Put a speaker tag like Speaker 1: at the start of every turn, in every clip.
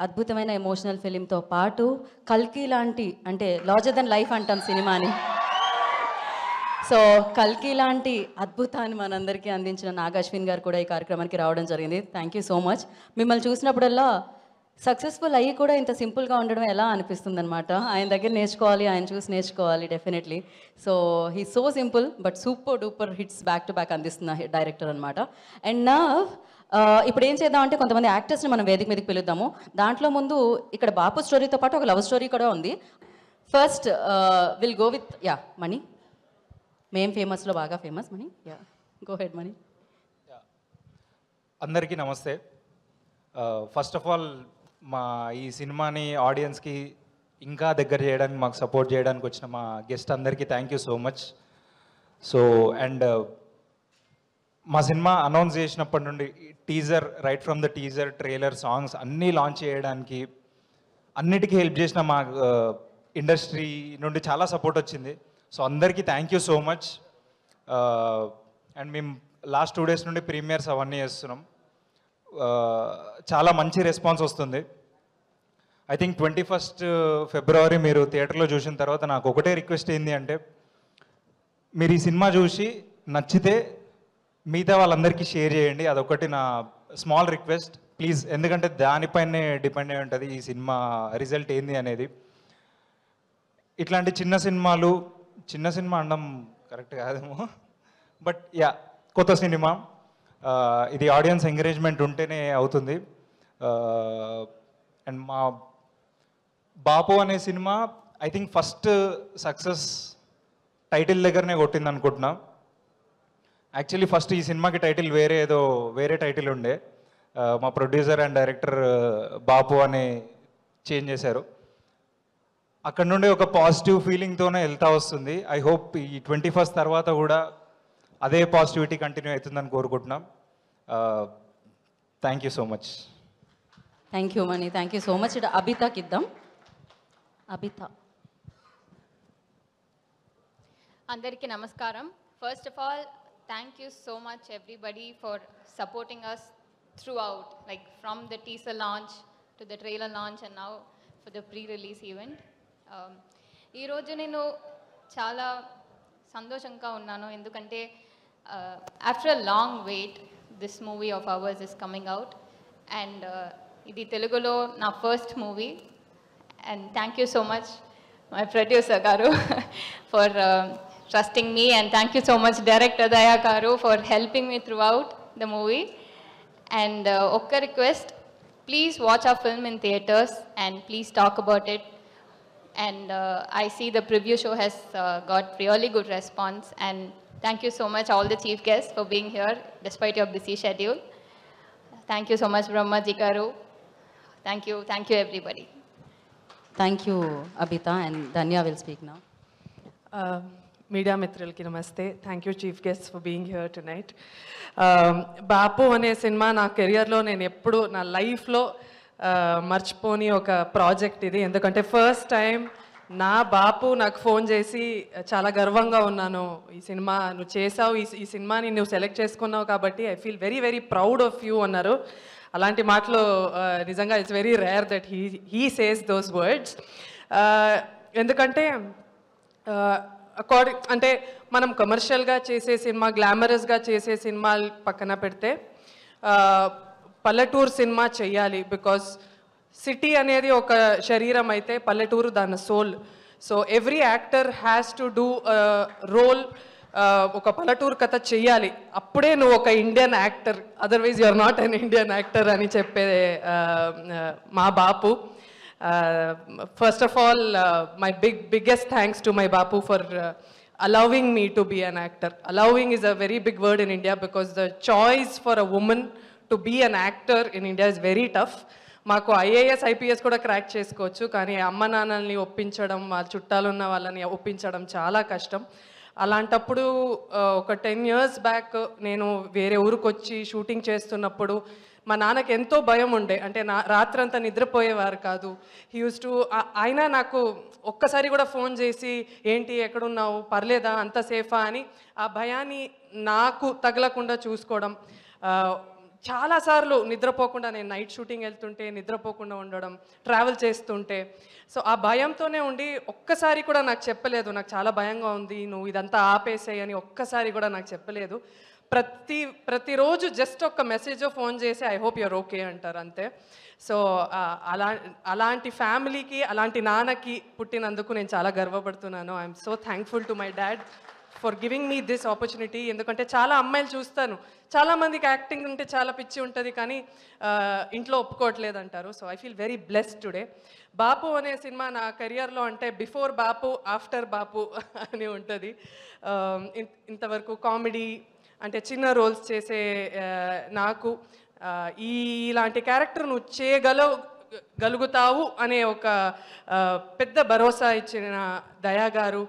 Speaker 1: అద్భుతమైన ఎమోషనల్ ఫిలింతో పాటు కల్కి లాంటి అంటే లార్జర్ దెన్ లైఫ్ అంటాం సినిమాని. సో కల్కి లాంటి అద్భుతాన్ని మనందరికీ అందించిన నాగ్ అశ్విన్ గారు కూడా ఈ కార్యక్రమానికి రావడం జరిగింది. Thank you so much. మిమ్మల్ని చూసినప్పుడల్లా సక్సెస్ఫుల్ అయ్యి కూడా ఇంత సింపుల్గా ఉండడం ఎలా అనిపిస్తుంది అనమాట. ఆయన దగ్గర నేర్చుకోవాలి, ఆయన చూసి నేర్చుకోవాలి definitely. So he so simple but super duper hits back to back అందిస్తున్న డైరెక్టర్ అనమాట. అండ్ నా ఇప్పుడు ఏం చేద్దామంటే కొంతమంది యాక్టర్స్ని మనం వేదిక మీదకి పిలుద్దాము. దాంట్లో ముందు ఇక్కడ బాపు స్టోరీతో పాటు ఒక లవ్ స్టోరీ కూడా ఉంది. ఫస్ట్ విల్ గో విత్ మణి. మేం ఫేమస్లో బాగా ఫేమస్ మణి. గో హెడ్ మణి.
Speaker 2: అందరికీ నమస్తే. ఫస్ట్ ఆఫ్ ఆల్ మా ఈ సినిమాని ఆడియన్స్కి ఇంకా దగ్గర చేయడానికి, మాకు సపోర్ట్ చేయడానికి వచ్చిన మా గెస్ట్ అందరికీ thank you so much. So and మా సినిమా అనౌన్స్ చేసినప్పటి నుండి teaser, right from the teaser, trailer, songs అన్నీ లాంచ్ చేయడానికి అన్నిటికీ హెల్ప్ చేసిన మా ఇండస్ట్రీ నుండి చాలా సపోర్ట్ వచ్చింది. సో అందరికీ thank you so much. And మేము లాస్ట్ 2 days నుండి ప్రీమియర్స్ అవన్నీ చేస్తున్నాం. చాలా మంచి రెస్పాన్స్ వస్తుంది. ఐ థింక్ 21st February మీరు థియేటర్లో చూసిన తర్వాత నాకు ఒకటే రిక్వెస్ట్ ఏంది అంటే, మీరు ఈ సినిమా చూసి నచ్చితే మిగతా వాళ్ళందరికీ షేర్ చేయండి. అదొకటి నా స్మాల్ రిక్వెస్ట్ ప్లీజ్. ఎందుకంటే దానిపైనే డిపెండ్ అయి ఉంటుంది ఈ సినిమా రిజల్ట్ ఏంది అనేది. ఇట్లాంటి చిన్న సినిమా అనడం కరెక్ట్ కాదేమో, బట్ కొత్త సినిమా, ఇది ఆడియన్స్ ఎంకరేజ్మెంట్ ఉంటేనే అవుతుంది. అండ్ మా బాపు అనే cinema I think first success title దగ్గరనే కొట్టింది అనుకుంటున్నా. యాక్చువల్లీ ఫస్ట్ ఈ సినిమాకి టైటిల్ వేరే టైటిల్ ఉండే. మా ప్రొడ్యూసర్ అండ్ డైరెక్టర్ బాపు అని చేంజ్ చేశారు. అక్కడ నుండి ఒక పాజిటివ్ ఫీలింగ్తోనే వెళ్తా వస్తుంది. ఐ హోప్ ఈ 21st తర్వాత కూడా అదే పాజిటివిటీ కంటిన్యూ అవుతుందని కోరుకుంటున్నాం. Thank you so much.
Speaker 1: Thank you Mani, thank you so much. ఇటు అబితాకి ఇద్దాం. అబిత.
Speaker 3: అందరికీ నమస్కారం. First of all thank you so much everybody for supporting us throughout, like from the teaser launch to the trailer launch and now for the pre-release event. ఈ రోజు నేను చాలా సంతోషంగా ఉన్నాను ఎందుకంటే after a long wait this movie of ours is coming out and ఇది తెలుగులో నా first movie and thank you so much my producer garu for trusting me and thank you so much director Daya Garu for helping me throughout the movie and okka request, please watch our film in theaters and please talk about it and I see the preview show has got really good response and thank you so much all the chief guests for being here despite your busy schedule. Thank you so much Brahmaji Garu. Thank you everybody.
Speaker 1: Thank you Abita and Danya will speak now.
Speaker 4: Media మిత్రులకి నమస్తే. Thank you chief guest for being here tonight. Bapu అనే cinema నా కెరియర్లో నేను ఎప్పుడు నా లైఫ్లో మర్చిపోని ఒక ప్రాజెక్ట్ ఇది. ఎందుకంటే ఫస్ట్ టైం నా బాపు నాకు ఫోన్ చేసి చాలా గర్వంగా ఉన్నాను, ఈ సినిమా నువ్వు చేసావు, ఈ సినిమాని నువ్వు సెలెక్ట్ చేసుకున్నావు కాబట్టి I feel very very proud of you అన్నారు. అలాంటి మాటలు నిజంగా it's very rare that he says those words. ఎందుకంటే అంటే మనం కమర్షియల్గా చేసే సినిమా, గ్లామరస్గా చేసే సినిమాలు పక్కన పెడితే పల్లెటూరు సినిమా చెయ్యాలి. బికాస్ సిటీ అనేది ఒక శరీరం అయితే పల్లెటూరు దాని soul. So every actor has to do role. ఒక పల్లెటూరు కథ చెయ్యాలి, అప్పుడే నువ్వు ఒక Indian actor, otherwise you are not an Indian actor అని చెప్పే మా Bapu. First of all, my biggest thanks to my Bapu for allowing me to be an actor. Allowing is a very big word in India because the choice for a woman to be an actor in India is very tough. మాకు IAS IPS కూడా crack చేసుకోవచ్చు, కానీ అమ్మ నాన్నల్ని ఒప్పించడం, వాళ్ళ చుట్టాలు ఉన్న వాళ్ళని ఒప్పించడం చాలా కష్టం. అలాంటప్పుడు ఒక 10 years బ్యాక్ నేను వేరే ఊరికి వచ్చి షూటింగ్ చేస్తున్నప్పుడు మా నాన్నకి ఎంతో భయం ఉండే. అంటే రాత్రంతా నిద్రపోయేవారు కాదు. హీ యూస్ టు అయినా నాకు ఒక్కసారి కూడా ఫోన్ చేసి ఏంటి ఎక్కడున్నావు, పర్లేదా, అంత సేఫా అని ఆ భయాన్ని నాకు తగలకుండా చూసుకోవడం చాలాసార్లు నిద్రపోకుండా నేను నైట్ షూటింగ్ వెళ్తుంటే నిద్రపోకుండా ఉండడం, ట్రావెల్ చేస్తుంటే, సో ఆ భయంతోనే ఉండి ఒక్కసారి కూడా నాకు చెప్పలేదు నాకు చాలా భయంగా ఉంది, నువ్వు ఇదంతా ఆపేసేయి అని ఒక్కసారి కూడా నాకు చెప్పలేదు. ప్రతిరోజు జస్ట్ ఒక మెసేజ్ ఫోన్ చేసి ఐ హోప్ యూర్ ఓకే అంటారు అంతే. సో అలాంటి ఫ్యామిలీకి, అలాంటి నాన్నకి పుట్టినందుకు నేను చాలా గర్వపడుతున్నాను. I'm so thankful to my dad for giving me this opportunity. ఎందుకంటే చాలా అమ్మాయిలు చూస్తాను, చాలామందికి యాక్టింగ్ అంటే చాలా పిచ్చి ఉంటుంది కానీ ఇంట్లో ఒప్పుకోవట్లేదు అంటారు. So I feel very blessed today. Bapu అనే సినిమా నా కెరియర్లో అంటే బిఫోర్ బాపు ఆఫ్టర్ బాపు అని ఉంటుంది. ఇంతవరకు కామెడీ అంటే చిన్న రోల్స్ చేసే నాకు ఇలాంటి క్యారెక్టర్ నువ్వు చేయగలుగుతావు అనే ఒక పెద్ద భరోసా ఇచ్చిన దయా గారు,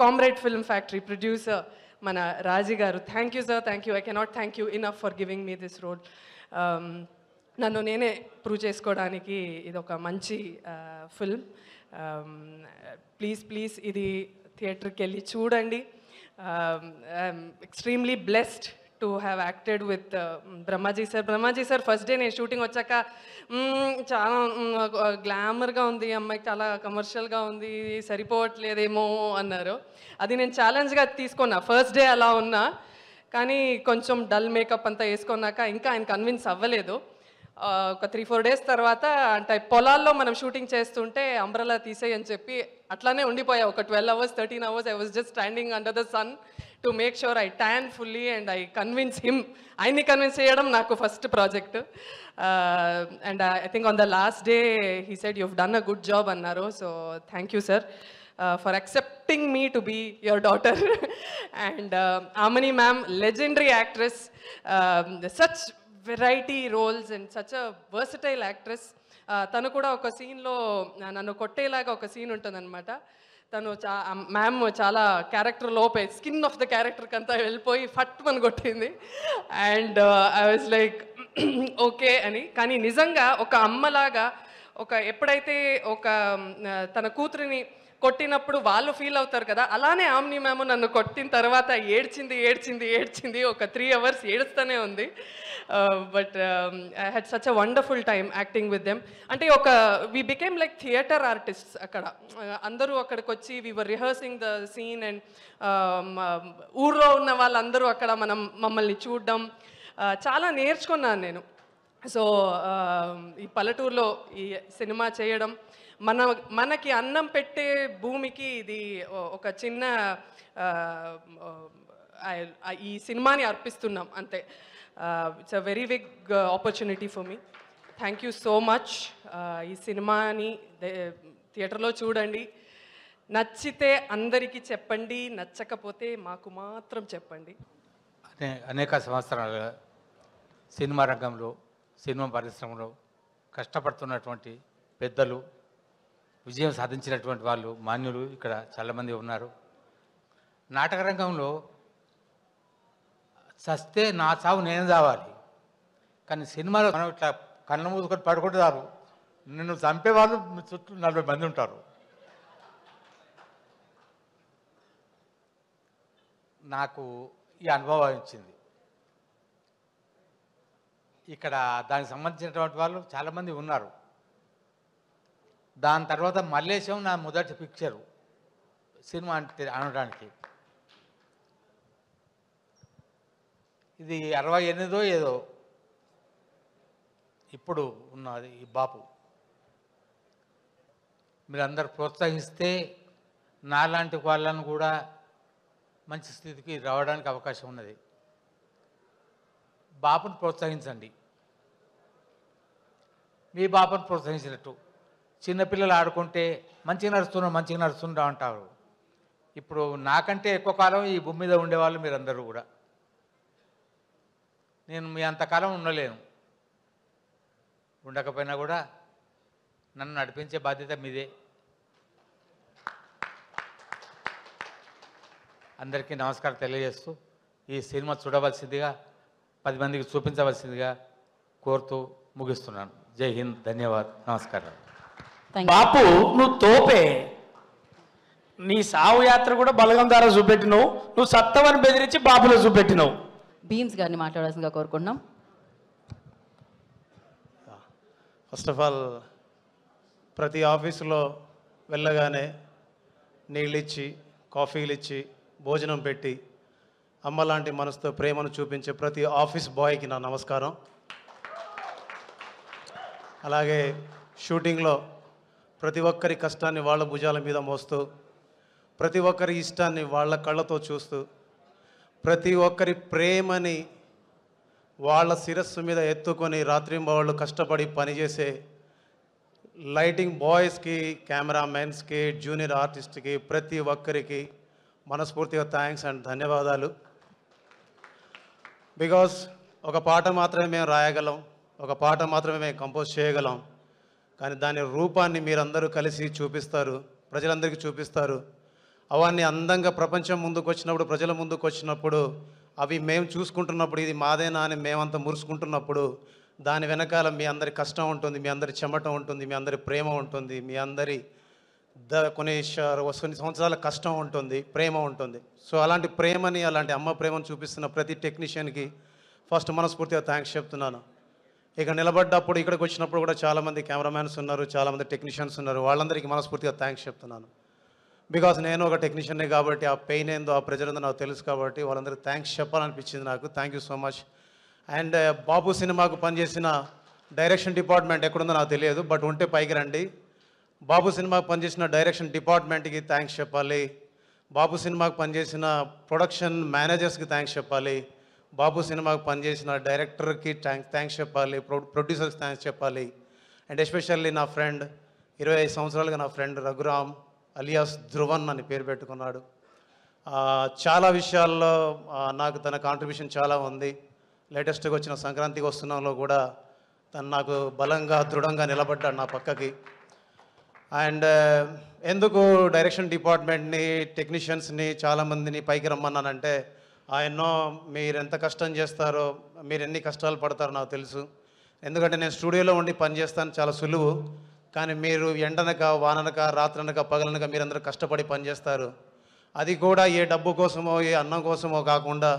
Speaker 4: కామ్రేడ్ ఫిల్మ్ ఫ్యాక్టరీ ప్రొడ్యూసర్ మన Raji garu, thank you sir, thank you. I cannot thank you enough for giving me this role. నన్ను నేనే ప్రూవ్ చేసుకోవడానికి ఇది ఒక మంచి ఫిల్మ్. ప్లీజ్ ఇది థియేటర్కి వెళ్ళి చూడండి. I'm extremely blessed to have acted with Brahmaji sir first day నేను షూటింగ్ వచ్చాక చాలా గ్లామర్గా ఉంది అమ్మాయికి, చాలా కమర్షియల్గా ఉంది, సరిపోవట్లేదేమో అన్నారు. అది నేను ఛాలెంజ్గా తీసుకున్నా. ఫస్ట్ డే అలా ఉన్నా కానీ కొంచెం డల్ మేకప్ అంతా వేసుకున్నాక ఇంకా ఆయన కన్విన్స్ అవ్వలేదు. ఒక 3-4 డేస్ తర్వాత అంటే పొలాల్లో మనం షూటింగ్ చేస్తుంటే అంబ్రెలా తీసేయని చెప్పి అట్లానే ఉండిపోయా. ఒక 12 hours 13 hours I was just standing under the sun to make sure I tan fully and I convince him. ఆయన్ని కన్విన్స్ చేయడం నాకు first project. And I think on the last day he said you have done a good job అన్నారు. So thank you sir for accepting me to be your daughter. And Aamani ma'am, legendary actress, such variety roles and such a versatile actress. తను కూడా ఒక సీన్లో నన్ను కొట్టేలాగా ఒక scene ఉంటుందన్నమాట. తను ma'am చాలా క్యారెక్టర్ లోపే స్కిన్ ఆఫ్ ద క్యారెక్టర్కి అంతా వెళ్ళిపోయి ఫట్ అని కొట్టింది. And I was like okay అని. కానీ నిజంగా ఒక అమ్మలాగా ఎప్పుడైతే తన కూతురిని కొట్టినప్పుడు వాళ్ళు ఫీల్ అవుతారు కదా, అలానే ఆమ్ని మ్యామ్ నన్ను కొట్టిన తర్వాత ఏడ్చింది ఒక 3 hours ఏడుస్తూనే ఉంది. But I had such a wonderful time acting with them. అంటే we became like theatre artists. అక్కడ అందరూ అక్కడికి వచ్చి we were rehearsing the scene and ఊర్లో ఉన్న వాళ్ళందరూ అక్కడ మమ్మల్ని చూడడం చాలా నేర్చుకున్నాను నేను. సో ఈ పల్లెటూరులో ఈ సినిమా చేయడం, మనకి అన్నం పెట్టే భూమికి ఇది ఒక చిన్న ఈ సినిమాని అర్పిస్తున్నాం అంతే. It's a very big opportunity for me. Thank you so much. ఈ సినిమాని థియేటర్లో చూడండి, నచ్చితే అందరికీ చెప్పండి, నచ్చకపోతే మాకు మాత్రం చెప్పండి.
Speaker 5: అనేక సంవత్సరాలుగా సినిమా రంగంలో, సినిమా పరిశ్రమలో కష్టపడుతున్నటువంటి పెద్దలు, విజయం సాధించినటువంటి వాళ్ళు, మాన్యులు ఇక్కడ చాలామంది ఉన్నారు. నాటక రంగంలో చస్తే నా చావు నేను చావాలి, కానీ సినిమాలో మనం ఇట్లా కళ్ళ మూసుకొని పడుకుంటారు, నిన్ను చంపేవాళ్ళు మీ చుట్టూ 40 మంది ఉంటారు. నాకు ఈ అనుభవం ఇచ్చింది. ఇక్కడ దానికి సంబంధించినటువంటి వాళ్ళు చాలామంది ఉన్నారు. దాని తర్వాత మల్లేశం నా మొదటి పిక్చరు సినిమా అంటే అనడానికి. ఇది 68 ఏదో ఇప్పుడు ఉన్నది ఈ బాపు. మీరందరూ ప్రోత్సహిస్తే నాలాంటి వాళ్ళను కూడా మంచి స్థితికి రావడానికి అవకాశం ఉన్నది. బాపును ప్రోత్సహించండి. మీ బాపును ప్రోత్సహించినట్టు చిన్నపిల్లలు ఆడుకుంటే మంచిగా నడుస్తుందా అంటారు. ఇప్పుడు నాకంటే ఎక్కువ కాలం ఈ భూమి మీద ఉండేవాళ్ళు మీరందరూ కూడా. నేను మీ అంతకాలం ఉండలేను, ఉండకపోయినా కూడా నన్ను నడిపించే బాధ్యత మీదే. అందరికీ నమస్కారం తెలియజేస్తూ ఈ సినిమా చూడవలసిందిగా, 10 మందికి చూపించవలసిందిగా కోరుతూ ముగిస్తున్నాను. జై హింద్, ధన్యవాద్, నమస్కారం.
Speaker 6: బాపు నువ్వు తోపే, నీ సావు యాత్ర కూడా బలగం ద్వారా చూపెట్టినావు, నువ్వు సత్తవని బెదిరించి బాపులో చూపెట్టినావు.
Speaker 1: బీమ్స్ గారిని మాట్లాడాల్సిందిగా కోరుకుంటున్నాం.
Speaker 7: ఫస్ట్ ఆఫ్ ఆల్ ప్రతి ఆఫీసులో వెళ్ళగానే నీళ్ళు ఇచ్చి కాఫీలు ఇచ్చి భోజనం పెట్టి అమ్మ లాంటి మనసుతో ప్రేమను చూపించే ప్రతి ఆఫీస్ బాయ్కి నా నమస్కారం. అలాగే షూటింగ్లో ప్రతి ఒక్కరి కష్టాన్ని వాళ్ళ భుజాల మీద మోస్తూ, ప్రతి ఒక్కరి ఇష్టాన్ని వాళ్ళ కళ్ళతో చూస్తూ, ప్రతి ఒక్కరి ప్రేమని వాళ్ళ శిరస్సు మీద ఎత్తుకొని రాత్రింబవళ్ళు కష్టపడి పనిచేసే లైటింగ్ బాయ్స్కి, కెమెరామెన్స్కి, జూనియర్ ఆర్టిస్ట్కి ప్రతి ఒక్కరికి మనస్ఫూర్తిగా థ్యాంక్స్ అండ్ ధన్యవాదాలు. బికాస్ ఒక పాట మాత్రమే మేము రాయగలం, ఒక పాట మాత్రమే మేము కంపోజ్ చేయగలం, కానీ దాని రూపాన్ని మీరందరూ కలిసి చూపిస్తారు, ప్రజలందరికీ చూపిస్తారు. అవన్నీ అందంగా ప్రపంచం ముందుకు వచ్చినప్పుడు, ప్రజల ముందుకు వచ్చినప్పుడు, అవి మేము చూసుకుంటున్నప్పుడు ఇది మాదేనా అని మేమంతా మురుసుకుంటున్నప్పుడు దాని వెనకాల మీ అందరి కష్టం ఉంటుంది, మీ అందరి చెమట ఉంటుంది, మీ అందరి ప్రేమ ఉంటుంది, మీ అందరి కొన్ని సంవత్సరాల కష్టం ఉంటుంది, ప్రేమ ఉంటుంది. సో అలాంటి ప్రేమని, అలాంటి అమ్మ ప్రేమను చూపిస్తున్న ప్రతి టెక్నీషియన్కి ఫస్ట్ మనస్ఫూర్తిగా థ్యాంక్స్ చెప్తున్నాను. ఇక నిలబడ్డప్పుడు ఇక్కడికి వచ్చినప్పుడు కూడా చాలామంది కెమెరామ్యాన్స్ ఉన్నారు, చాలామంది టెక్నీషియన్స్ ఉన్నారు, వాళ్ళందరికీ మనస్ఫూర్తిగా థ్యాంక్స్ చెప్తున్నాను. బికాస్ నేను ఒక టెక్నీషియన్నే కాబట్టి ఆ పెయిన్ ఏందో, ఆ ప్రెజర్ ఏందో నాకు తెలుసు కాబట్టి వాళ్ళందరికీ థ్యాంక్స్ చెప్పాలనిపించింది నాకు. Thank you so much. And Bapu సినిమాకు పనిచేసిన డైరెక్షన్ డిపార్ట్మెంట్ ఎక్కడుందో నాకు తెలియదు, బట్ ఉంటే పైకి రండి. బాబు సినిమాకు పనిచేసిన డైరెక్షన్ డిపార్ట్మెంట్కి థ్యాంక్స్ చెప్పాలి, బాబు సినిమాకు పనిచేసిన ప్రొడక్షన్ మేనేజర్స్కి థ్యాంక్స్ చెప్పాలి, బాబు సినిమాకు పనిచేసిన డైరెక్టర్కి థ్యాంక్స్ చెప్పాలి, ప్రొడ్యూసర్స్కి థ్యాంక్స్ చెప్పాలి. అండ్ ఎస్పెషల్లీ నా ఫ్రెండ్, 25 సంవత్సరాలుగా నా ఫ్రెండ్ రఘురామ్ అలియాస్ ధ్రువన్ అని పేరు పెట్టుకున్నాడు. చాలా విషయాల్లో నాకు తన కాంట్రిబ్యూషన్ చాలా ఉంది. లేటెస్ట్గా వచ్చిన సంక్రాంతికి వస్తున్నాంలో కూడా తను నాకు బలంగా దృఢంగా నిలబడ్డాడు నా పక్కకి. అండ్ ఎందుకు డైరెక్షన్ డిపార్ట్మెంట్ని, టెక్నీషియన్స్ని చాలామందిని పైకి రమ్మన్నానంటే, ఆయన్నో మీరు ఎంత కష్టం చేస్తారో, మీరు ఎన్ని కష్టాలు పడతారో నాకు తెలుసు. ఎందుకంటే నేను స్టూడియోలో ఉండి పనిచేస్తాను, చాలా సులువు. కానీ మీరు ఎండనక, వాననక, రాత్రనక, పగలనక మీరందరూ కష్టపడి పనిచేస్తారు. అది కూడా ఏ డబ్బు కోసమో, ఏ అన్నం కోసమో కాకుండా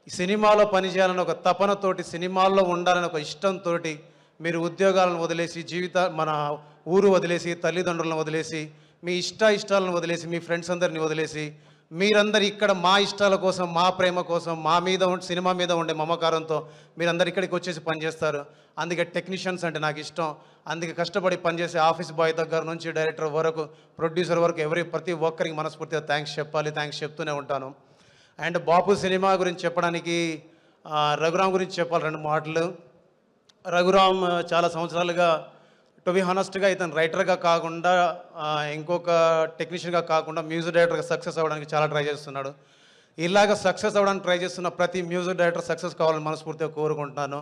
Speaker 7: ఈ సినిమాలో పనిచేయాలని ఒక తపనతోటి, సినిమాల్లో ఉండాలని ఒక ఇష్టంతో మీరు ఉద్యోగాలను వదిలేసి, మన ఊరు వదిలేసి, తల్లిదండ్రులను వదిలేసి, మీ ఇష్టాలను వదిలేసి, మీ ఫ్రెండ్స్ అందరిని వదిలేసి, మీరందరూ ఇక్కడ మా ఇష్టాల కోసం, మా ప్రేమ కోసం, మా మీద సినిమా మీద ఉండే మమకారంతో మీరందరు ఇక్కడికి వచ్చేసి పనిచేస్తారు. అందుకే టెక్నీషియన్స్ అంటే నాకు ఇష్టం. అందుకే కష్టపడి పనిచేసే ఆఫీస్ బాయ్ దగ్గర నుంచి డైరెక్టర్ వరకు, ప్రొడ్యూసర్ వరకు ప్రతి ఒక్కరికి మనస్ఫూర్తిగా థ్యాంక్స్ చెప్పాలి, థ్యాంక్స్ చెప్తూనే ఉంటాను. అండ్ బాపు సినిమా గురించి చెప్పడానికి, రఘురామ్ గురించి చెప్పాలి 2 మాటలు. రఘురామ్ చాలా సంవత్సరాలుగా, టు బి హానెస్ట్గా, ఇతను రైటర్గా కాకుండా, ఇంకొక టెక్నీషియన్గా కాకుండా మ్యూజిక్ డైరెక్టర్గా సక్సెస్ అవ్వడానికి చాలా ట్రై చేస్తున్నాడు. ఇలాగ సక్సెస్ అవ్వడానికి ట్రై చేస్తున్న ప్రతి మ్యూజిక్ డైరెక్టర్ సక్సెస్ కావాలని మనస్ఫూర్తిగా కోరుకుంటున్నాను.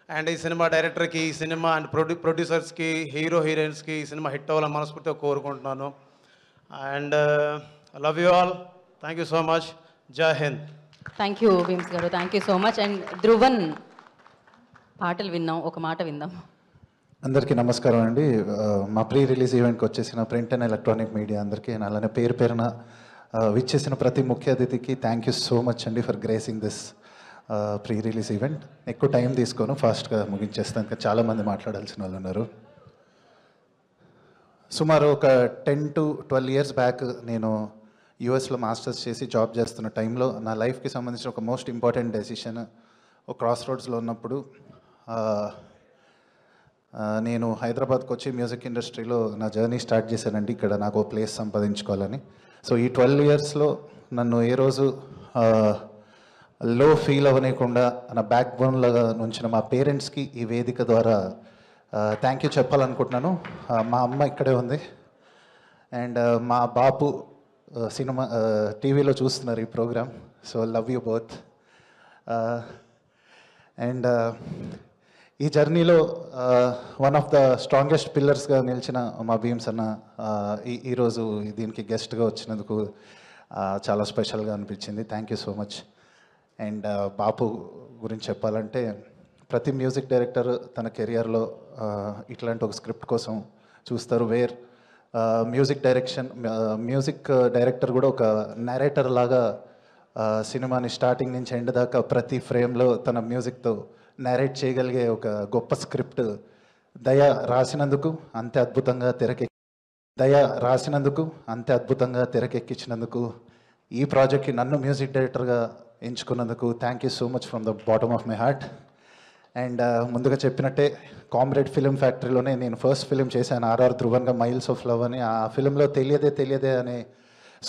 Speaker 7: అండ్ ఈ సినిమా డైరెక్టర్కి, ఈ సినిమా అండ్ ప్రొడ్యూసర్స్కి, హీరో హీరోయిన్స్కి ఈ సినిమా హిట్ అవ్వాలని మనస్ఫూర్తిగా కోరుకుంటున్నాను. And love you all. Thank you so much. జై హింద్.
Speaker 1: థ్యాంక్ యూ భీమ్స్ గారు, thank you so much. And Dhruvan పాటలు విన్నాం, ఒక మాట విందాం.
Speaker 8: అందరికీ నమస్కారం అండి. మా ప్రీ రిలీజ్ ఈవెంట్కి వచ్చేసిన ప్రింట్ అండ్ ఎలక్ట్రానిక్ మీడియా అందరికీ, అలానే పేరున విచ్చేసిన ప్రతి ముఖ్య అతిథికి థ్యాంక్ యూ సో మచ్ అండి for gracing this pre release event. ఎక్కువ టైం తీసుకోను, ఫాస్ట్గా ముగించేస్తాను, ఇంకా చాలామంది మాట్లాడాల్సిన వాళ్ళు ఉన్నారు. సుమారు ఒక 10 to 12 years బ్యాక్ నేను యూఎస్లో మాస్టర్స్ చేసి జాబ్ చేస్తున్న టైంలో నా లైఫ్కి సంబంధించిన ఒక మోస్ట్ ఇంపార్టెంట్ డెసిషన్, ఒక క్రాస్ రోడ్స్లో ఉన్నప్పుడు నేను హైదరాబాద్కి వచ్చి మ్యూజిక్ ఇండస్ట్రీలో నా జర్నీ స్టార్ట్ చేశానండి. ఇక్కడ నాకు ప్లేస్ సంపాదించుకోవాలని. సో ఈ 12 yearsలో నన్ను ఏ రోజు లో ఫీల్ అవ్వనీయకుండా నా బ్యాక్ బోన్లాగా నుంచిన మా పేరెంట్స్కి ఈ వేదిక ద్వారా థ్యాంక్ యూ చెప్పాలనుకుంటున్నాను. మా అమ్మ ఇక్కడే ఉంది, అండ్ మా బాపు సినిమా టీవీలో చూస్తున్నారు ఈ programme. So love you both. And ఈ జర్నీలో వన్ ఆఫ్ ద స్ట్రాంగెస్ట్ పిల్లర్స్గా నిలిచిన మా భీమ్స్ అన్న ఈరోజు దీనికి గెస్ట్గా వచ్చినందుకు చాలా స్పెషల్గా అనిపించింది. Thank you so much. And Bapu గురించి చెప్పాలంటే, ప్రతి మ్యూజిక్ డైరెక్టర్ తన కెరియర్లో ఇట్లాంటి ఒక స్క్రిప్ట్ కోసం చూస్తారు, వేర్ మ్యూజిక్ డైరెక్టర్ కూడా ఒక నరేటర్ లాగా సినిమాని స్టార్టింగ్ నుంచి ఎండ్ దాకా ప్రతి ఫ్రేమ్లో తన మ్యూజిక్తో నేరేట్ చేయగలిగే ఒక గొప్ప స్క్రిప్ట్ దయ రాసినందుకు అంతే అద్భుతంగా తెరకెక్కించినందుకు ఈ ప్రాజెక్ట్కి నన్ను మ్యూజిక్ డైరెక్టర్గా ఎంచుకున్నందుకు thank you so much from the bottom of my heart. And ముందుగా చెప్పినట్టే కామ్రేడ్ ఫిలిం ఫ్యాక్టరీలోనే నేను ఫస్ట్ ఫిలిం చేశాను, ఆర్ఆర్ ధ్రువన్గా, మైల్స్ ఆఫ్ లవ్ అని. ఆ ఫిలింలో తెలియదే అనే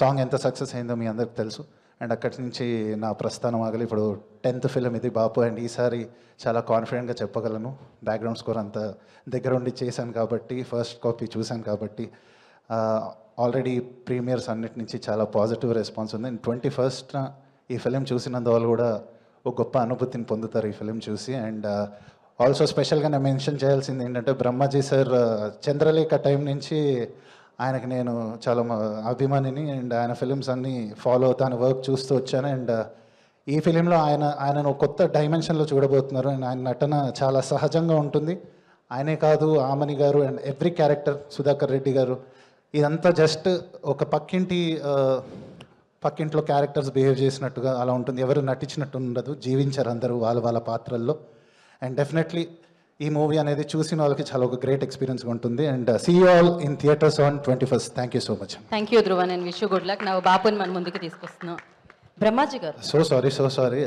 Speaker 8: సాంగ్ ఎంత సక్సెస్ అయిందో మీ అందరికి తెలుసు. అండ్ అక్కడి నుంచి నా ప్రస్థానం ఆగలి. ఇప్పుడు 10th ఫిలిం ఇది బాపు. అండ్ ఈసారి చాలా కాన్ఫిడెంట్గా చెప్పగలను, బ్యాక్గ్రౌండ్ స్కోర్ అంతా దగ్గర ఉండి చేశాను కాబట్టి, ఫస్ట్ కాపీ చూశాను కాబట్టి. ఆల్రెడీ ప్రీమియర్స్ అన్నిటి నుంచి చాలా పాజిటివ్ రెస్పాన్స్ ఉంది. అండ్ 21st ఈ ఫిలిం చూసినందువల్ల కూడా ఒక గొప్ప అనుభూతిని పొందుతారు ఈ ఫిలిం చూసి. అండ్ ఆల్సో స్పెషల్గా నేను మెన్షన్ చేయాల్సింది ఏంటంటే, బ్రహ్మాజీ సార్ చంద్రలేఖ టైం నుంచి ఆయనకి నేను చాలా అభిమానిని. అండ్ ఆయన ఫిలిమ్స్ అన్నీ ఫాలో అవుతాను, వర్క్ చూస్తూ వచ్చాను. అండ్ ఈ ఫిలింలో ఆయనను ఒక కొత్త డైమెన్షన్లో చూడబోతున్నారు. అండ్ ఆయన నటన చాలా సహజంగా ఉంటుంది. ఆయనే కాదు, ఆమని గారు and every character, Sudhakar Reddy గారు, ఇదంతా జస్ట్ ఒక పక్కింట్లో క్యారెక్టర్స్ బిహేవ్ చేసినట్టుగా అలా ఉంటుంది. ఎవరు నటించినట్టు ఉండదు, జీవించారు అందరూ వాళ్ళ పాత్రల్లో. అండ్ డెఫినెట్లీ ఈ మూవీ అనేది చూసిన వాళ్ళకి చాలా ఒక గ్రేట్ ఎక్స్పీరియన్స్గా ఉంటుంది. And see you all in theatres on 21st. Thank you so much.
Speaker 1: Thank you Dhruvan and wish you good luck. నా బాపుని మన ముందుకు తీసుకొస్తున్నాం. బ్రహ్మాజీ గారు.
Speaker 8: So sorry.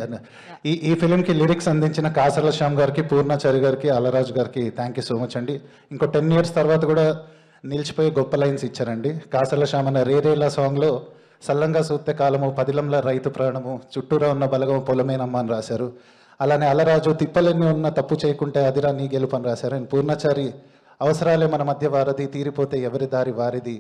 Speaker 8: ఈ ఫిలింకి లిరిక్స్ అందించిన కాసర్ల శ్యామ్ గారికి, పూర్ణాచారి గారికి, అలరాజ్ గారికి థ్యాంక్ యూ సో మచ్ అండి. ఇంకో 10 years తర్వాత కూడా నిలిచిపోయి గొప్ప లైన్స్ ఇచ్చారండి. కాసర్ల శ్యామ్ అన్న రేరేలా సాంగ్లో సల్లంగా సూత్తే కాలము, పదిలంల రైతు ప్రాణము, చుట్టూరా ఉన్న బలగము పొలమేనమ్మ అని రాశారు. అలానే అలరాజు తిప్పలన్నీ ఉన్న తప్పు చేయకుంటే అదిరా నీ గెలుపు అని రాశారు. అండ్ పూర్ణాచారి అవసరాలే మన మధ్య వారధి, తీరిపోతే ఎవరి దారి వారిది,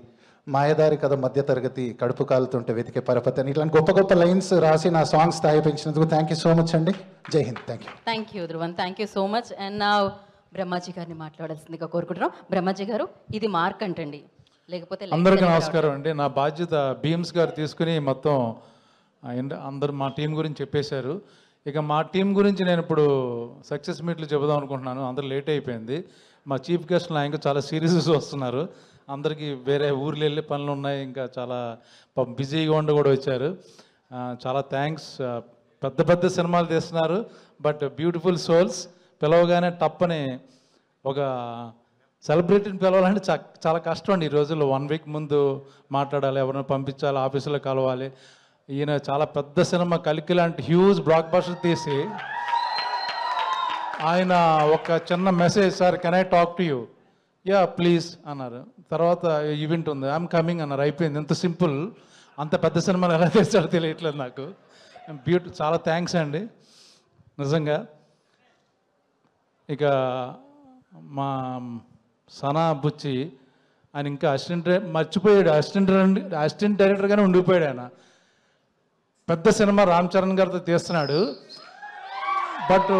Speaker 8: మాయదారి కథ మధ్య తరగతి, కడుపు కాలుతుంటే వెతికే పరపతి అని ఇట్లాంటి గొప్ప లైన్స్ రాసి నా సాంగ్ స్థాయి పెంచినందుకు థ్యాంక్ యూ సో మచ్ అండి. జై Hind.
Speaker 1: Thank you Dhruvan, thank you so much. And నా బ్రహ్మాజీ గారిని మాట్లాడాల్సిందిగా కోరుకుంటున్నాం. బ్రహ్మాజీ గారు, ఇది మార్క్ అంటండి, లేకపోతే
Speaker 9: అందరికీ నమస్కారం అండి. నా బాధ్యత భీమ్స్ గారు తీసుకుని మొత్తం అందరు మా టీం గురించి చెప్పేశారు. ఇక మా టీం గురించి నేను ఇప్పుడు సక్సెస్ మీట్లు చెబుదాం అనుకుంటున్నాను. అందరూ లేట్ అయిపోయింది. మా చీఫ్ గెస్ట్లు ఇంకా చాలా సీరియస్ వస్తున్నారు. అందరికీ వేరే ఊర్లు వెళ్ళే పనులు ఉన్నాయి, ఇంకా చాలా బిజీగా ఉండి కూడా వచ్చారు. చాలా థ్యాంక్స్. పెద్ద సినిమాలు తీస్తున్నారు, బట్ బ్యూటిఫుల్ సోల్స్. పిలవగానే టప్పని ఒక సెలబ్రిటీని పిలవాలంటే చాలా కష్టం అండి ఈ రోజుల్లో. 1 week ముందు మాట్లాడాలి, ఎవరిని పంపించాలి, ఆఫీసులో కలవాలి. ఈయన చాలా పెద్ద సినిమా కల్కి లాంటి హ్యూజ్ బ్లాక్ బస్టర్ తీసి ఆయన ఒక చిన్న message, sir can I talk to you, yeah please అన్నారు. తర్వాత ఈవెంట్ ఉంది, ఐఎమ్ కమింగ్ అన్నారు. అయిపోయింది. ఎంత సింపుల్. అంత పెద్ద సినిమాలు ఎలా తీస్తాడో తెలియట్లేదు నాకు. చాలా థ్యాంక్స్ అండి నిజంగా. ఇక మా సనా బుచ్చి ఆయన ఇంకా మర్చిపోయాడు. అసిస్టెంట్ డైరెక్టర్గానే ఉండిపోయాడు ఆయన. పెద్ద సినిమా రామ్ చరణ్ గారితో తీస్తున్నాడు, బట్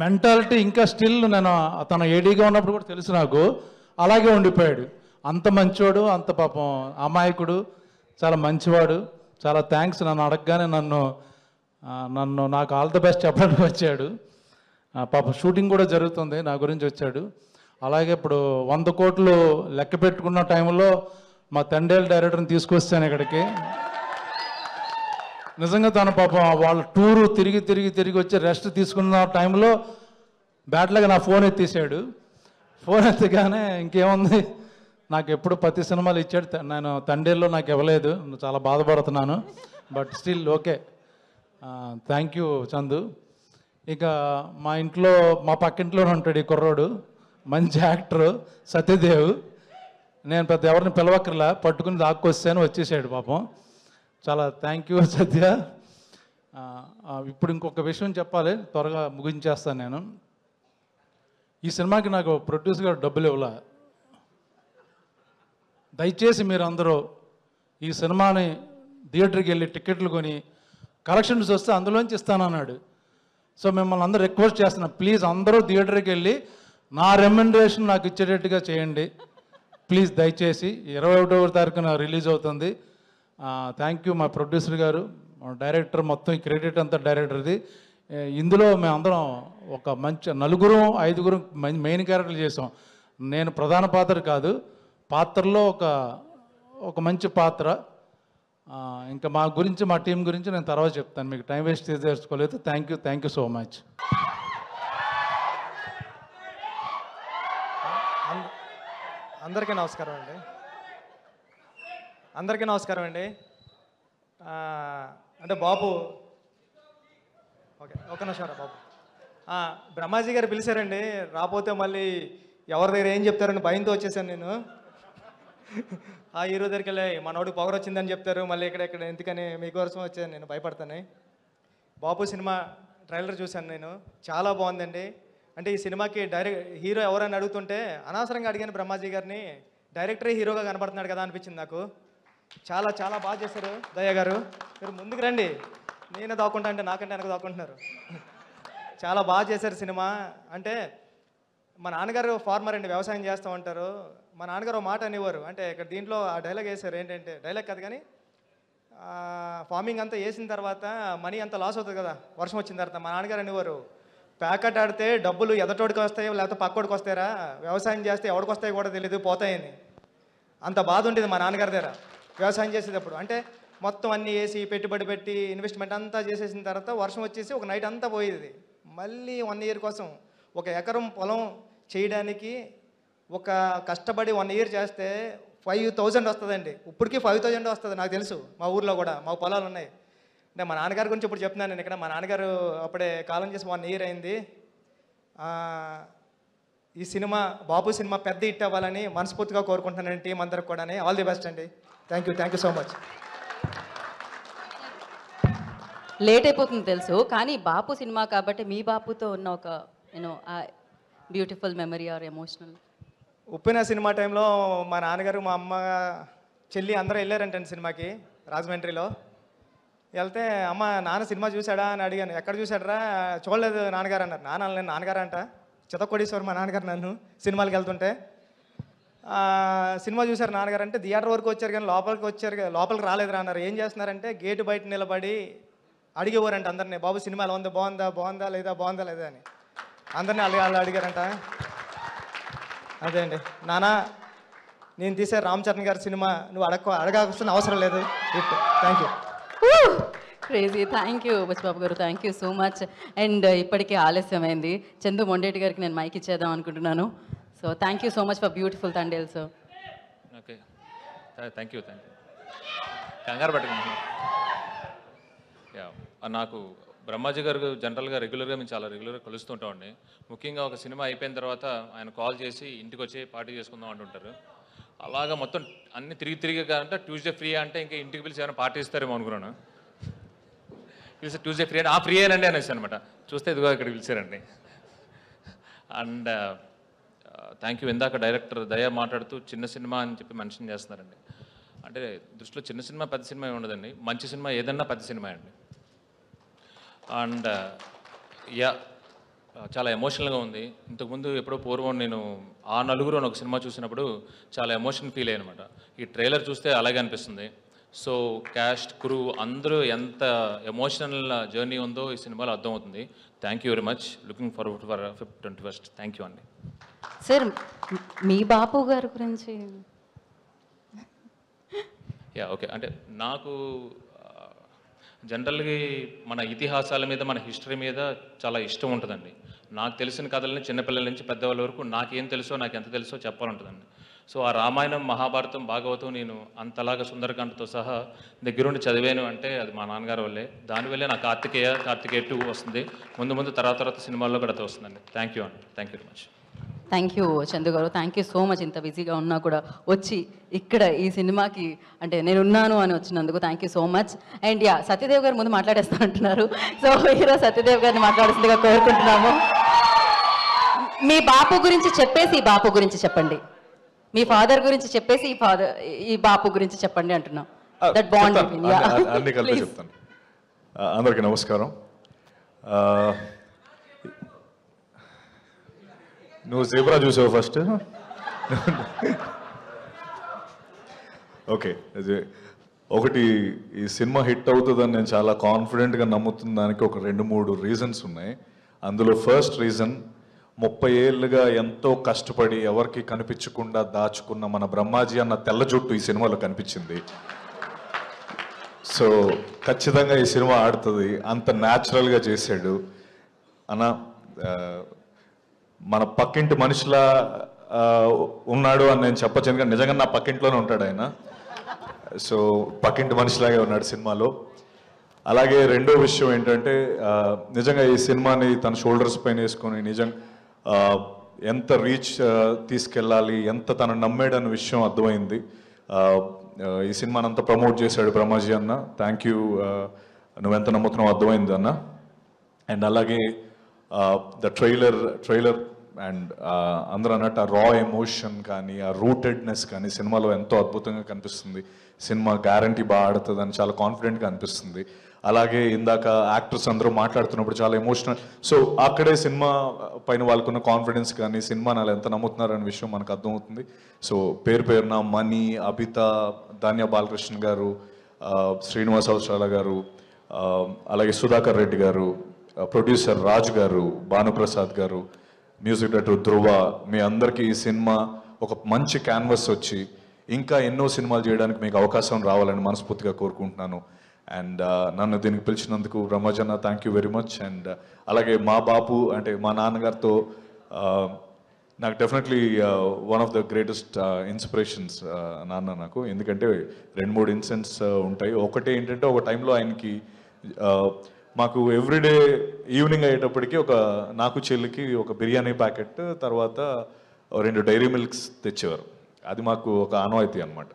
Speaker 9: మెంటాలిటీ ఇంకా స్టిల్ నేను తన ఏడీగా ఉన్నప్పుడు కూడా తెలుసు నాకు, అలాగే ఉండిపోయాడు. అంత మంచివాడు, అంత పాపం అమాయకుడు, చాలా మంచివాడు. చాలా థ్యాంక్స్. నన్ను అడగగానే నాకు ఆల్ ద బెస్ట్ చెప్పడానికి వచ్చాడు. పాపం షూటింగ్ కూడా జరుగుతుంది, నా గురించి వచ్చాడు. అలాగే ఇప్పుడు 100 కోట్లు లెక్క పెట్టుకున్న టైంలో మా తండేల్ డైరెక్టర్ని తీసుకొస్తాను ఇక్కడికి. నిజంగా తన పాపం వాళ్ళ టూరు తిరిగి వచ్చి రెస్ట్ తీసుకున్న టైంలో బ్యాట్లాగా నా ఫోన్ ఎత్తేసాడు. ఫోన్ ఎత్తగానే ఇంకేముంది, నాకు ఎప్పుడు ప్రతి సినిమాలు ఇచ్చాడు. నేను తండేల్లో నాకు ఇవ్వలేదు, చాలా బాధపడుతున్నాను. But still okay. Thank you Chandu. ఇక మా ఇంట్లో, మా పక్కింట్లోనే ఉంటాడు ఈ కుర్రోడు, మంచి యాక్టరు సత్యదేవ్. నేను పెద్ద ఎవరిని పిలవక్కర్లా, పట్టుకుని దాక్కొస్తాను, వచ్చేసాడు పాపం. చాలా థ్యాంక్ యూ సత్య. ఇప్పుడు ఇంకొక విషయం చెప్పాలి, త్వరగా ముగించేస్తాను నేను. ఈ సినిమాకి నాకు ప్రొడ్యూసర్ గారు డబ్బులు ఇవ్వలే. దయచేసి మీరు అందరూ ఈ సినిమాని థియేటర్కి వెళ్ళి టికెట్లు కొని కలెక్షన్స్ వస్తే అందులోంచి ఇస్తానన్నాడు. సో మిమ్మల్ని అందరూ రిక్వెస్ట్ చేస్తున్నాను, ప్లీజ్ అందరూ థియేటర్కి వెళ్ళి నా రెమ్యునరేషన్ నాకు ఇచ్చేటట్టుగా చేయండి ప్లీజ్. దయచేసి 21వ తారీఖున రిలీజ్ అవుతుంది. థ్యాంక్ యూ మా ప్రొడ్యూసర్ గారు, డైరెక్టర్, మొత్తం ఈ క్రెడిట్ అంతా డైరెక్టర్ది. ఇందులో మేము అందరం ఒక మంచి 4-5 మెయిన్ క్యారెక్టర్లు చేసాం. నేను ప్రధాన పాత్ర కాదు, పాత్రలో ఒక మంచి పాత్ర. ఇంకా మా గురించి, మా టీం గురించి నేను తర్వాత చెప్తాను, మీకు టైం వేస్ట్ చేసుకోలేదు. Thank you so much.
Speaker 10: అందరికీ నమస్కారం అండి. అందరికీ నమస్కారం అండి. అంటే బాబు ఒక నిమిషం రా బాబు. బ్రహ్మాజీ గారు పిలిచారండి, రాపోతే మళ్ళీ ఎవరి దగ్గర ఏం చెప్తారని భయంతో వచ్చేసాను నేను. ఆ హీరో దగ్గరికి వెళ్ళి మనోడికి పొగరు వచ్చిందని చెప్తారు, మళ్ళీ ఇక్కడ ఎందుకని మీకోసం వచ్చాను, నేను భయపడతాను. బాబు సినిమా ట్రైలర్ చూశాను నేను, చాలా బాగుందండి. అంటే ఈ సినిమాకి హీరో ఎవరైనా అడుగుతుంటే అనవసరంగా అడిగాను బ్రహ్మాజీ గారిని, డైరెక్టరే హీరోగా కనబడుతున్నాడు కదా అనిపించింది నాకు. చాలా చాలా బాగా చేశారు దయ్య గారు. మీరు ముందుకు రండి, నేనే దాక్కుంటా అంటే నాకంటే వెనక దాక్కుంటున్నారు. చాలా బాగా చేశారు సినిమా. అంటే మా నాన్నగారు ఫార్మర్ అండి, వ్యవసాయం చేస్తూ ఉంటారు. మా నాన్నగారు ఒక మాట అనేవారు, అంటే ఇక్కడ దీంట్లో ఆ డైలాగ్ వేశారు, ఏంటంటే డైలాగ్ కాదు కానీ ఫార్మింగ్ అంతా వేసిన తర్వాత మనీ అంతా లాస్ అవుతుంది కదా వర్షం వచ్చిన తర్వాత. మా నాన్నగారు అనేవారు, ప్యాకెట్ ఆడితే డబ్బులు ఎదటోడికి వస్తాయో లేకపోతే పక్కోడికి వస్తాయరా, వ్యవసాయం చేస్తే ఎవడికి వస్తాయో కూడా తెలియదు, పోతాయని. అంత బాధ ఉండేది మా నాన్నగారి దగ్గర వ్యవసాయం చేసేటప్పుడు. అంటే మొత్తం అన్నీ వేసి పెట్టుబడి పెట్టి ఇన్వెస్ట్మెంట్ అంతా చేసేసిన తర్వాత వర్షం వచ్చేసి ఒక నైట్ అంతా పోయేది. మళ్ళీ 1 ఇయర్ కోసం ఒక ఎకరం పొలం చేయడానికి ఒక కష్టపడి 1 ఇయర్ చేస్తే 5,000 వస్తుందండి. ఇప్పటికీ 5,000 వస్తుంది నాకు తెలుసు, మా ఊర్లో కూడా మాకు పొలాలు ఉన్నాయి. అంటే మా నాన్నగారి గురించి ఇప్పుడు చెప్తున్నాను నేను ఇక్కడ. మా నాన్నగారు అప్పుడే కాలం చేసి 1 ఇయర్ అయింది. ఈ సినిమా బాబు సినిమా పెద్ద హిట్ అవ్వాలని మనస్ఫూర్తిగా కోరుకుంటున్నాను టీం అందరికి కూడా. ఆల్ ది బెస్ట్ అండి. Thank you so much.
Speaker 1: Late అయిపోతుంది తెలుసు, కానీ బాపు సినిమా కాబట్టి మీ బాపుతో ఉన్న ఒక beautiful memory or emotional.
Speaker 10: Uppena cinema టైంలో మా నాన్నగారు మా అమ్మ చెల్లి అందరూ వెళ్ళారంటండి సినిమాకి రాజమండ్రిలో. వెళ్తే అమ్మ నాన్న సినిమా చూశాడా అని అడిగాను. ఎక్కడ చూశాడరా, చూడలేదు నాన్నగారు అన్నారు. నేను నాన్నగారు అంట, చితకొడేశ్వరు మా నాన్నగారు నన్ను సినిమాలకు వెళ్తుంటే. సినిమా చూశారు నాన్నగారు అంటే, థియేటర్ వరకు వచ్చారు కానీ లోపలికి రాలేదురా అన్నారు. ఏం చేస్తున్నారంటే గేటు బయట నిలబడి అడిగేవారంట అందరినీ, బాబు సినిమా ఎలా ఉంది, బాగుందా లేదా అని అందరినీ వాళ్ళు అడిగారంట. అదే అండి, నాన్న నేను తీసే రామ్ చరణ్ గారి సినిమా నువ్వు అడగాల్సిన అవసరం లేదు. Thank you.
Speaker 1: Crazy. Thank you Buchibabu గారు, thank you so much. And ఇప్పటికే ఆలస్యమైంది, చందు మొండేటి గారికి నేను మైక్ ఇచ్చేద్దాం అనుకుంటున్నాను. So thank you so much for beautiful Thandel sir.
Speaker 11: Okay, thank you. కంగారు పట్టుకున్నాను. నాకు బ్రహ్మాజీ గారు జనరల్గా రెగ్యులర్గా మేము చాలా రెగ్యులర్గా కలుస్తుంటామండి. ముఖ్యంగా ఒక సినిమా అయిపోయిన తర్వాత ఆయన కాల్ చేసి ఇంటికి వచ్చి పార్టీ చేసుకుందాం అంటుంటారు. అలాగా మొత్తం అన్ని తిరిగి అంటే ట్యూస్డే ఫ్రీ అంటే ఇంకా ఇంటికి పిలిచి ఏమైనా పార్టీ ఇస్తారేమో అనుకున్నాను. పిలిచి ట్యూస్డే ఫ్రీ అంటే ఫ్రీ అనండి అనేసి అనమాట. చూస్తే ఇదిగో ఇక్కడ పిలిచారండి. And thank you. ఇందాక డైరెక్టర్ దయ మాట్లాడుతూ చిన్న సినిమా అని చెప్పి మెన్షన్ చేస్తున్నారండి. అంటే దృష్టిలో చిన్న సినిమా పెద్ద సినిమా ఉండదండి, మంచి సినిమా ఏదన్నా పెద్ద సినిమా అండి. అండ్ చాలా ఎమోషనల్గా ఉంది. ఇంతకుముందు ఎప్పుడో పూర్వం నేను ఆ నలుగురు అని ఒక సినిమా చూసినప్పుడు చాలా ఎమోషన్ ఫీల్ అయ్యాను అనమాట. ఈ ట్రైలర్ చూస్తే అలాగే అనిపిస్తుంది. సో క్యాస్ట్ క్రూ అందరూ ఎంత ఎమోషనల్ జర్నీ ఉందో ఈ సినిమాలో అర్థమవుతుంది. Thank you very much. Looking forward for 21st. Thank you అండి.
Speaker 1: సార్ మీ బాపు గారి గురించి.
Speaker 11: ఓకే, అంటే నాకు జనరల్గా మన ఇతిహాసాల మీద మన హిస్టరీ మీద చాలా ఇష్టం ఉంటుందండి. నాకు తెలిసిన కథలని చిన్నపిల్లల నుంచి పెద్దవాళ్ళ వరకు నాకేం తెలుసో నాకు ఎంత తెలుసో చెప్పాలంటుందండి. సో ఆ రామాయణం మహాభారతం భాగవతం నేను అంతలాగా సుందరకాండతో సహా దగ్గరుండి చదివాను అంటే అది మా నాన్నగారి వల్లే. దానివల్లే నాకు కార్తికేయ 2 వస్తుంది. ముందు తర్వాత సినిమాల్లో కూడా వస్తుందండి. థ్యాంక్ యూ అండి. Thank you very much.
Speaker 1: Thank you Chandu గారు, థ్యాంక్ యూ సో మచ్. ఇంత బిజీగా ఉన్నా కూడా వచ్చి ఇక్కడ ఈ సినిమాకి అంటే నేను ఉన్నాను అని వచ్చినందుకు thank you so much. And Satyadev గారు ముందు మాట్లాడేస్తా అంటున్నారు. సో హీరో సత్యదేవ్ గారిని మాట్లాడాల్సిందిగా కోరుకుంటున్నాము. మీ బాపు గురించి చెప్పేసి ఈ బాపు గురించి చెప్పండి, మీ ఫాదర్ గురించి చెప్పేసి ఈ బాపు గురించి చెప్పండి అంటున్నాం. దట్ బాండ్
Speaker 12: అన్ని కలిపి చెప్తాను. అందరికీ నమస్కారం. నువ్వు జీబ్రా చూసావు ఫస్ట్? ఓకే, ఒకటి ఈ సినిమా హిట్ అవుతుందని నేను చాలా కాన్ఫిడెంట్గా నమ్ముతున్న దానికి ఒక 2-3 రీజన్స్ ఉన్నాయి. అందులో ఫస్ట్ రీజన్ 30 ఏళ్ళుగా ఎంతో కష్టపడి ఎవరికి కనిపించకుండా దాచుకున్న మన బ్రహ్మాజీ అన్న తెల్ల జుట్టు ఈ సినిమాలో కనిపించింది. సో ఖచ్చితంగా ఈ సినిమా ఆడుతుంది, అంత న్యాచురల్గా చేశాడు అన్న. మన పక్కింటి మనిషిలా ఉన్నాడు అని నేను చెప్పొచ్చు, ఎందుకంటే నిజంగా నా పక్కింట్లోనే ఉంటాడు ఆయన. సో పక్కింటి మనిషిలాగే ఉన్నాడు సినిమాలో. అలాగే రెండో విషయం ఏంటంటే నిజంగా ఈ సినిమాని తన షోల్డర్స్ పైన వేసుకొని ఎంత రీచ్ తీసుకెళ్ళాలి, ఎంత తను నమ్మాడన్న విషయం అర్థమైంది. ఈ సినిమాని అంతా ప్రమోట్ చేశాడు బ్రహ్మాజీ అన్న. థ్యాంక్ యూ, నువ్వెంత నమ్ముతున్నావు అర్థమైంది అన్న. అండ్ అలాగే ద ట్రైలర్ అండ్ అందరూ అన్నట్టు ఆ రా ఎమోషన్ కానీ ఆ రూటెడ్నెస్ కానీ సినిమాలో ఎంతో అద్భుతంగా కనిపిస్తుంది. సినిమా గ్యారంటీ బాగా ఆడుతుందని చాలా కాన్ఫిడెంట్గా అనిపిస్తుంది. అలాగే ఇందాక యాక్టర్స్ అందరూ మాట్లాడుతున్నప్పుడు చాలా ఎమోషనల్. సో అక్కడే సినిమా పైన వాళ్ళకున్న కాన్ఫిడెన్స్ కానీ సినిమా వాళ్ళు ఎంత నమ్ముతున్నారనే విషయం మనకు అర్థమవుతుంది. సో పేరున మణి, అభిత, ధాన్య బాలకృష్ణ గారు, శ్రీనివాస్ అవసరాల గారు, అలాగే సుధాకర్ రెడ్డి గారు, ప్రొడ్యూసర్ రాజు గారు, భానుప్రసాద్ గారు, మ్యూజిక్ డైరెక్టర్ ధ్రువ, మీ అందరికీ ఈ సినిమా ఒక మంచి క్యాన్వస్ వచ్చి ఇంకా ఎన్నో సినిమాలు చేయడానికి మీకు అవకాశం రావాలని మనస్ఫూర్తిగా కోరుకుంటున్నాను. అండ్ నన్ను దీనికి పిలిచినందుకు బ్రహ్మజన్న thank you very much. And అలాగే మా బాపు అంటే మా నాన్నగారితో నాకు definitely one of the greatest inspirations నాన్న నాకు. ఎందుకంటే 2-3 ఇన్సిడెంట్స్ ఉంటాయి. ఒకటి ఏంటంటే ఒక టైంలో ఆయనకి మాకు ఎవ్రీడే ఈవినింగ్ అయ్యేటప్పటికి నాకు చెల్లికి ఒక బిర్యానీ ప్యాకెట్, తర్వాత 2 డైరీ మిల్క్స్ తెచ్చేవారు. అది మాకు ఒక ఆనవాయితీ అనమాట.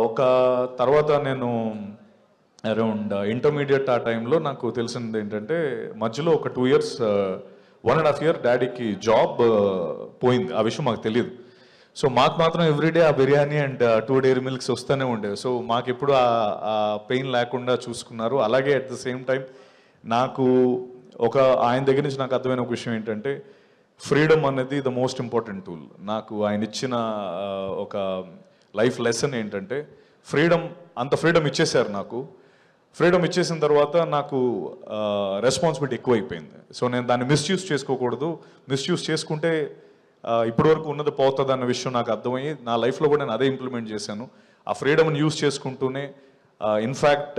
Speaker 12: ఒక తర్వాత నేను అరౌండ్ ఇంటర్మీడియట్ ఆ టైంలో నాకు తెలిసింది ఏంటంటే మధ్యలో ఒక 2 years 1.5 year డాడీకి జాబ్ పోయింది. ఆ విషయం మాకు తెలియదు. సో మాకు మాత్రం ఎవ్రీడే ఆ బిర్యానీ అండ్ 2 డైరీ మిల్క్స్ వస్తూనే ఉండేవి. సో మాకు ఎప్పుడు ఆ పెయిన్ లేకుండా చూసుకున్నారు. అలాగే అట్ ద సేమ్ టైం నాకు ఆయన దగ్గర నుంచి నాకు అర్థమైన ఒక విషయం ఏంటంటే ఫ్రీడమ్ అనేది ద మోస్ట్ ఇంపార్టెంట్ టూల్. నాకు ఆయన ఇచ్చిన ఒక లైఫ్ లెసన్ ఏంటంటే అంత ఫ్రీడమ్ ఇచ్చేశారు నాకు. ఫ్రీడమ్ ఇచ్చేసిన తర్వాత నాకు రెస్పాన్సిబిలిటీ ఎక్కువైపోయింది. సో నేను దాన్ని మిస్యూజ్ చేసుకోకూడదు. మిస్యూజ్ చేసుకుంటే ఇప్పటివరకు ఉన్నది పోతుంది అన్న విషయం నాకు అర్థమయ్యి నా లైఫ్లో కూడా నేను అదే ఇంప్లిమెంట్ చేశాను. ఆ ఫ్రీడమ్ని యూజ్ చేసుకుంటూనే ఇన్ఫ్యాక్ట్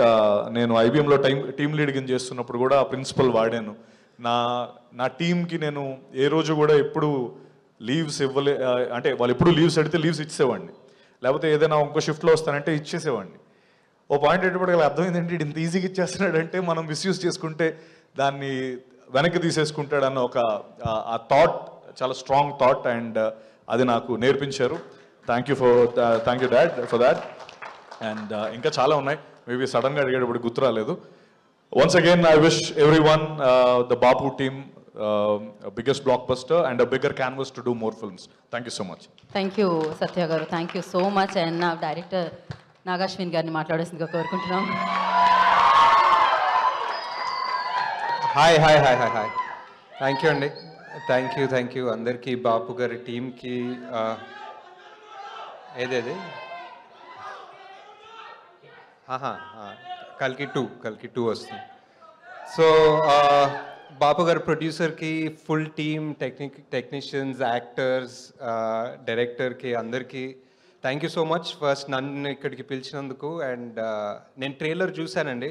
Speaker 12: నేను ఐబీఎంలో టీమ్ లీడింగ్ చేస్తున్నప్పుడు కూడా ఆ ప్రిన్సిపల్ వాడాను. నా టీంకి నేను ఏ రోజు కూడా ఎప్పుడు లీవ్స్ అంటే వాళ్ళు ఎప్పుడు లీవ్స్ అడిగితే లీవ్స్ ఇచ్చేవాడిని, లేకపోతే ఏదైనా ఇంకో షిఫ్ట్లో వస్తానంటే ఇచ్చేసేవాడిని. ఓ పాయింట్ ఎటువంటి అర్థమైందంటే ఇంత ఈజీగా ఇచ్చేస్తున్నాడంటే మనం మిస్యూజ్ చేసుకుంటే దాన్ని వెనక్కి తీసేసుకుంటాడన్న ఆ థాట్ చాలా స్ట్రాంగ్ థాట్. అండ్ అది నాకు నేర్పించారు. Thank you dad for that. And ఇంకా చాలా ఉన్నాయి, మేబీ సడన్గా అడిగేటప్పుడు గుర్తు రాలేదు. Once again I wish everyone the Bapu team biggest blockbuster and a bigger canvas to do more films. Thank you so much.
Speaker 1: Thank you Satya గారు, thank you so much. And నా director Nag Ashwin గారిని మాట్లాడాల్సిందిగా కోరుకుంటున్నాం.
Speaker 13: Hi thank you అండి. Thank you అందరికీ, బాపు గారి టీంకి. ఏదేది కల్కి 2 వస్తుంది. సో బాపు గారు ప్రొడ్యూసర్కి, ఫుల్ టీమ్, టెక్నీషియన్స్, యాక్టర్స్, డైరెక్టర్కి అందరికీ thank you so much. First నన్ను ఇక్కడికి పిలిచినందుకు. అండ్ నేను ట్రైలర్ చూశానండి.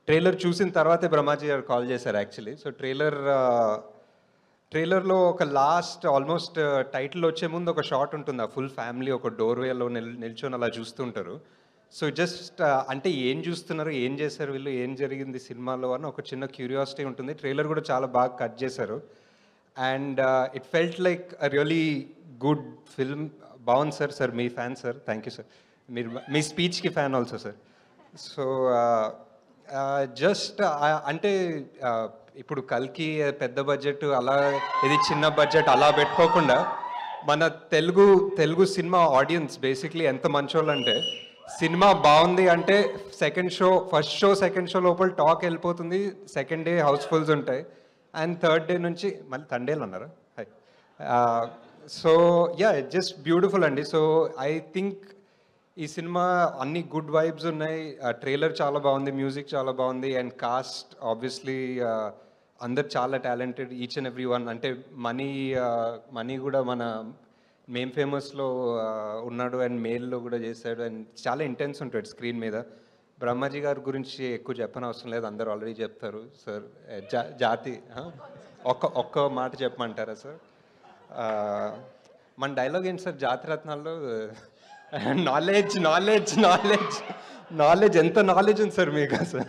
Speaker 13: ట్రైలర్ చూసిన తర్వాతే బ్రహ్మాజీ గారు కాల్ చేశారు యాక్చువల్లీ. సో ట్రైలర్లో ఒక లాస్ట్ ఆల్మోస్ట్ టైటిల్ వచ్చే ముందు ఒక షాట్ ఉంటుంది. ఆ ఫుల్ ఫ్యామిలీ ఒక డోర్వేలో నిల్చొని అలా చూస్తుంటారు. సో జస్ట్ అంటే ఏం చూస్తున్నారు, ఏం చేశారు వీళ్ళు, ఏం జరిగింది సినిమాలో అని ఒక చిన్న క్యూరియాసిటీ ఉంటుంది. ట్రైలర్ కూడా చాలా బాగా కట్ చేశారు. And it felt like a really good film. బాగుంది సార్. మీ fan sir. Thank you sir. మీ స్పీచ్కి fan also sir. So just అంటే ఇప్పుడు కల్కి పెద్ద బడ్జెట్ అలా, ఇది చిన్న బడ్జెట్ అలా పెట్టుకోకుండా మన తెలుగు సినిమా ఆడియన్స్ బేసిక్లీ ఎంత మంచోళ్ళు అంటే, సినిమా బాగుంది అంటే ఫస్ట్ షో సెకండ్ షో లోపల టాక్ వెళ్ళిపోతుంది. సెకండ్ డే హౌస్ఫుల్స్ ఉంటాయి. అండ్ థర్డ్ డే నుంచి మళ్ళీ తండేలు అన్నారా. సో యా, జస్ట్ బ్యూటిఫుల్ అండి. సో ఐ థింక్ ఈ సినిమా అన్ని గుడ్ వైబ్స్ ఉన్నాయి. ట్రైలర్ చాలా బాగుంది, మ్యూజిక్ చాలా బాగుంది. అండ్ కాస్ట్ ఆబ్వియస్లీ అందరు చాలా talented, each and every one. అంటే మనీ కూడా మన మేమ్ ఫేమస్లో ఉన్నాడు, అండ్ మేల్లో కూడా చేశాడు. అండ్ చాలా ఇంటెన్స్ ఉంటాడు స్క్రీన్ మీద. బ్రహ్మాజీ గారి గురించి ఎక్కువ చెప్పనవసరం లేదు, అందరూ ఆల్రెడీ చెప్తారు. సార్ జాతి ఒక్క మాట చెప్పమంటారా సార్? మన డైలాగ్ ఏంటి సార్ జాతిరత్నాల్లో నాలెడ్జ్ నాలెడ్జ్ నాలెడ్జ్ నాలెడ్జ్ ఎంత నాలెడ్జ్ ఉంది సార్ మీకు అసలు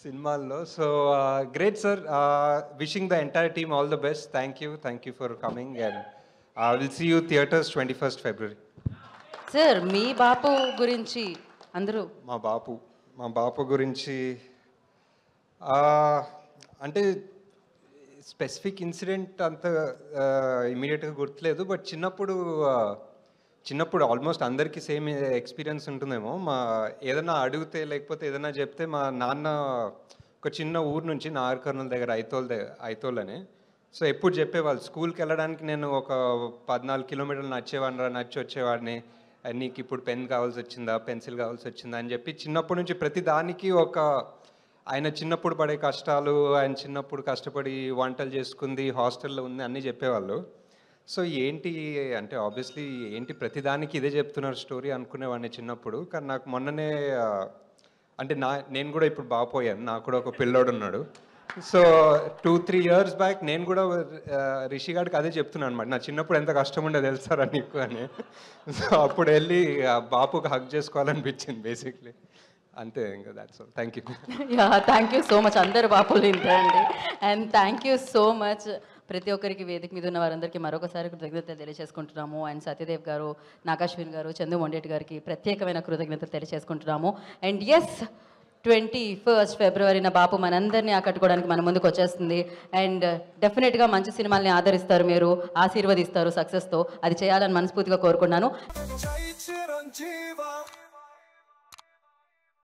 Speaker 13: సినిమాల్లో. So great sir, wishing the entire team all the best. Thank you for coming and will see you theatres 21st February.
Speaker 1: Sir మీ బాపు గురించి అందరూ
Speaker 13: మా బాపు గురించి అంటే స్పెసిఫిక్ ఇన్సిడెంట్ అంత ఇమీడియట్గా గుర్తులేదు. బట్ చిన్నప్పుడు ఆల్మోస్ట్ అందరికీ సేమ్ ఎక్స్పీరియన్స్ ఉంటుందేమో. ఏదైనా అడిగితే లేకపోతే ఏదైనా చెప్తే మా నాన్న ఒక చిన్న ఊరు నుంచి నాగర్కర్నూల్ దగ్గర ఐతోల్ అని, సో ఎప్పుడు చెప్పేవాళ్ళు స్కూల్కి వెళ్ళడానికి నేను ఒక 14 కిలోమీటర్లు నచ్చి వచ్చేవాడిని. నీకు ఇప్పుడు పెన్ కావాల్సి వచ్చిందా, పెన్సిల్ కావాల్సి వచ్చిందా అని చెప్పి చిన్నప్పటి నుంచి ప్రతి దానికి ఆయన చిన్నప్పుడు పడే కష్టాలు, ఆయన చిన్నప్పుడు కష్టపడి వంటలు చేసుకుంది, హాస్టల్లో ఉంది అన్నీ చెప్పేవాళ్ళు. సో ఏంటి అంటే ఆబ్వియస్లీ ఏంటి ప్రతిదానికి ఇదే చెప్తున్నారు స్టోరీ అనుకునేవాడిని చిన్నప్పుడు. కానీ నాకు మొన్ననే అంటే నేను కూడా ఇప్పుడు బాపోయాను, నాకు కూడా ఒక పిల్లోడు ఉన్నాడు. సో 2-3 years బ్యాక్ నేను కూడా రిషి గారికి అదే చెప్తున్నాను అనమాట, నా చిన్నప్పుడు ఎంత కష్టం ఉండే తెలుసారా నీకు అని. సో అప్పుడు వెళ్ళి బాపుకి హక్ చేసుకోవాలనిపించింది బేసిక్లీ. అంతే ఇంకా that's all. Thank
Speaker 1: you so much. అందరు బాపులు ఇంతండి. And thank you so much ప్రతి ఒక్కరికి, వేదిక మీద ఉన్న వారందరికీ మరొకసారి కృతజ్ఞతలు తెలియజేసుకుంటున్నాము. అండ్ సత్యదేవ్ గారు, నాగాశ్విన్ గారు, చందు మొండేటి గారికి ప్రత్యేకమైన కృతజ్ఞతలు తెలియజేసుకుంటున్నాము. అండ్ ఎస్ 21st February బాపు మనందరినీ ఆకట్టుకోవడానికి మన ముందుకు వచ్చేస్తుంది. అండ్ డెఫినెట్గా మంచి సినిమాల్ని ఆదరిస్తారు, మీరు ఆశీర్వదిస్తారు సక్సెస్తో. అది చేయాలని మనస్ఫూర్తిగా కోరుకున్నాను.